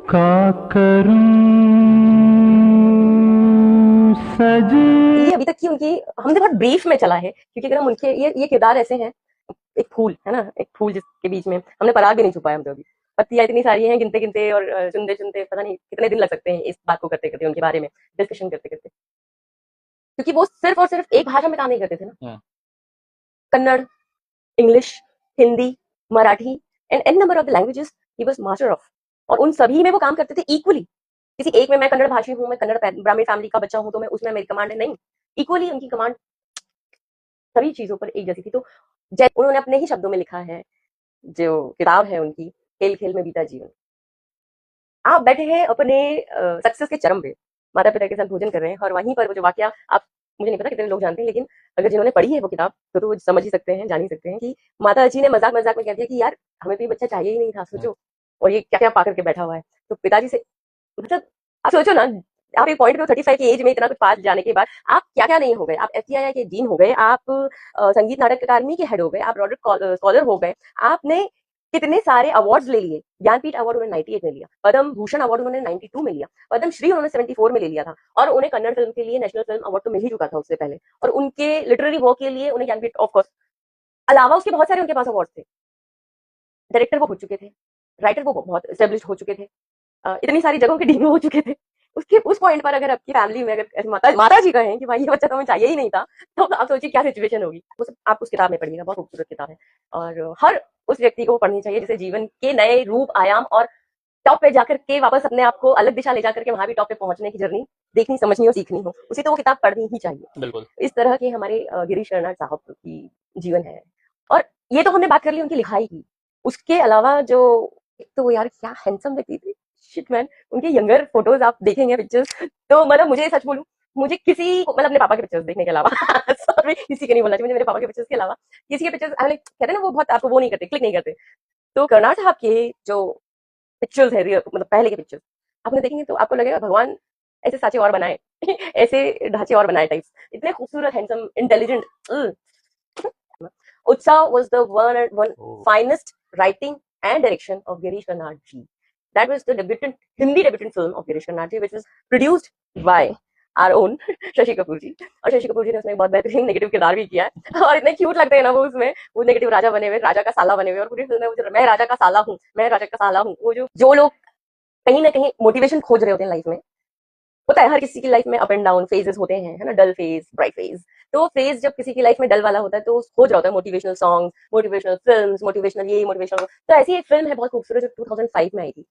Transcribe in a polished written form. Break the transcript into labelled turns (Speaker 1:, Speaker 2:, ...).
Speaker 1: का करूं सज।
Speaker 2: ये अभी तक की उनकी हमसे बहुत ब्रीफ में चला है, क्योंकि अगर हम उनके ये किरदार ऐसे हैं, एक फूल है ना, एक फूल जिसके बीच में हमने पराग भी नहीं छुपाया, हम तो अभी पत्तियां इतनी सारी हैं, गिनते गिनते और चुनते चुनते पता नहीं कितने दिन लग सकते हैं इस बात को करते करते, उनके बारे में डिस्कशन करते करते, क्योंकि वो सिर्फ और सिर्फ एक भाषा में काम नहीं करते थे ना। Kannada, English, Hindi, Marathi and an number of the languages he was master of, और उन सभी में वो काम करते थे इक्वली। किसी एक में मैं कन्नड़ भाषी हूँ, मैं कन्नड़ ब्राह्मण फैमिली का बच्चा हूँ, तो मैं उसमें मेरी कमांड है, नहीं, इक्वली उनकी कमांड सभी चीजों पर एक जैसी थी। तो उन्होंने अपने ही शब्दों में लिखा है, जो किताब है उनकी, खेल खेल में बीता जीवन। आप बैठे हैं अपने सक्सेस के चरम पे, माता पिता के साथ भोजन कर रहे हैं, और वहीं पर वो जो वाक्य आप, मुझे नहीं पता कितने लोग जानते हैं, लेकिन अगर जिन्होंने पढ़ी है वो किताब, तो वो समझ ही सकते हैं, जान ही सकते हैं कि माता जी ने मजाक मजाक में कह दिया कि यार हमें तो ये बच्चा चाहिए ही नहीं था, सोचो, और ये क्या क्या पा करके बैठा हुआ है। तो पिताजी से, मतलब आप सोचो ना, आप एक पॉइंट पे 35 की एज में इतना कुछ पास जाने के बाद आप क्या क्या नहीं हो गए, आप एफटीआई के डीन हो गए, आप संगीत नाटक अकादमी के हेड हो गए, आप रॉडरिक स्कॉलर हो गए, आपने कितने सारे अवार्ड्स ले लिए। ज्ञानपीठ अवार्ड उन्होंने 98 में लिया, पद्म भूषण अवार्ड उन्होंने 92 में लिया, पद्म श्री उन्होंने 74 में ले लिया था, और उन्हें कन्नड़ फिल्म के लिए नेशनल फिल्म अवार्ड तो मिल ही चुका था उससे पहले, और उनके लिटरेरी वर्क के लिए उन्हें ज्ञानपीठ ऑफ कोर्स अलावा उसके बहुत सारे उनके पास अवार्ड थे। डायरेक्टर वो हो चुके थे, राइटर वो बहुत एस्टेब्लिश हो चुके थे, इतनी सारी जगहों के डीन हो चुके थे। उसके उस पॉइंट पर अगर आपकी फैमिली में अगर माता जी कहें कि भाई ये बच्चा तुम्हें चाहिए ही नहीं था, तो आप सोचिए क्या सिचुएशन होगी। वो सब आप उस किताब में पढ़िएगा, बहुत खूबसूरत किताब है, और हर उस व्यक्ति को पढ़नी चाहिए जिसे जीवन के नए रूप, आयाम और टॉप पे जाकर के वापस अपने आप को अलग दिशा ले जाकर के वहां भी टॉप पे पहुंचने की जर्नी देखनी, समझनी और सीखनी हो, उसे तो वो किताब पढ़नी ही चाहिए। बिल्कुल इस तरह के हमारे गिरीश कर्नाड साहब की जीवन है। और ये तो हमने बात कर ली उनकी लिखाई की, उसके अलावा जो, एक तो वो यार क्या हैंडसम व्यक्ति थे, शिट मैन। उनके यंगर फोटोज आप देखेंगे, पिक्चर्स, तो मतलब मुझे सच बोलूं, मुझे किसी मतलब अपने पापा के पिक्चर्स देखने के अलावा सॉरी किसी के नहीं बोलना चाहिए, मुझे मेरे पापा के पिक्चर्स के अलावा किसी के पिक्चर्स कहते हैं ना, वो बहुत आपको वो नहीं करते, क्लिक नहीं करते। तो कर्नाड साहब के जो पिक्चर्स है, मतलब पहले के पिक्चर्स आपने देखेंगे तो आपको लगेगा भगवान ऐसे साचे और बनाए ऐसे ढांचे और बनाए टाइप्स, इतने खूबसूरत, handsome, intelligent. Utsav was the one finest writing and direction of Girish Karnad ji. That was the Hindi debutant film of Girish Karnad ji, which was produced by our own Shashi Kapoor ji. और शशि कपूर जी ने उसमें बहुत बेहतरीन negative किरदार भी किया है, और इतने क्यूट लगते हैं ना वो उसमें, वो नेगेटिव राजा बने हुए, राजा का साला बने हुए, और पूरी फिल्म में मैं राजा का साला हूँ, मैं राजा का साला हूँ। वो जो लोग कहीं ना कहीं मोटिवेशन खोज रहे होते हैं लाइफ में, होता है हर किसी की लाइफ में अप एंड डाउन फेजेस होते हैं, है ना, डल फेज, ब्राइट फेज। तो फेज जब किसी की लाइफ में डल वाला होता है तो हो जाता है motivational song, motivational films, motivational ये, मोटिवेशनल। तो ऐसी एक फिल्म है बहुत खूबसूरत जो 2005 में आई थी,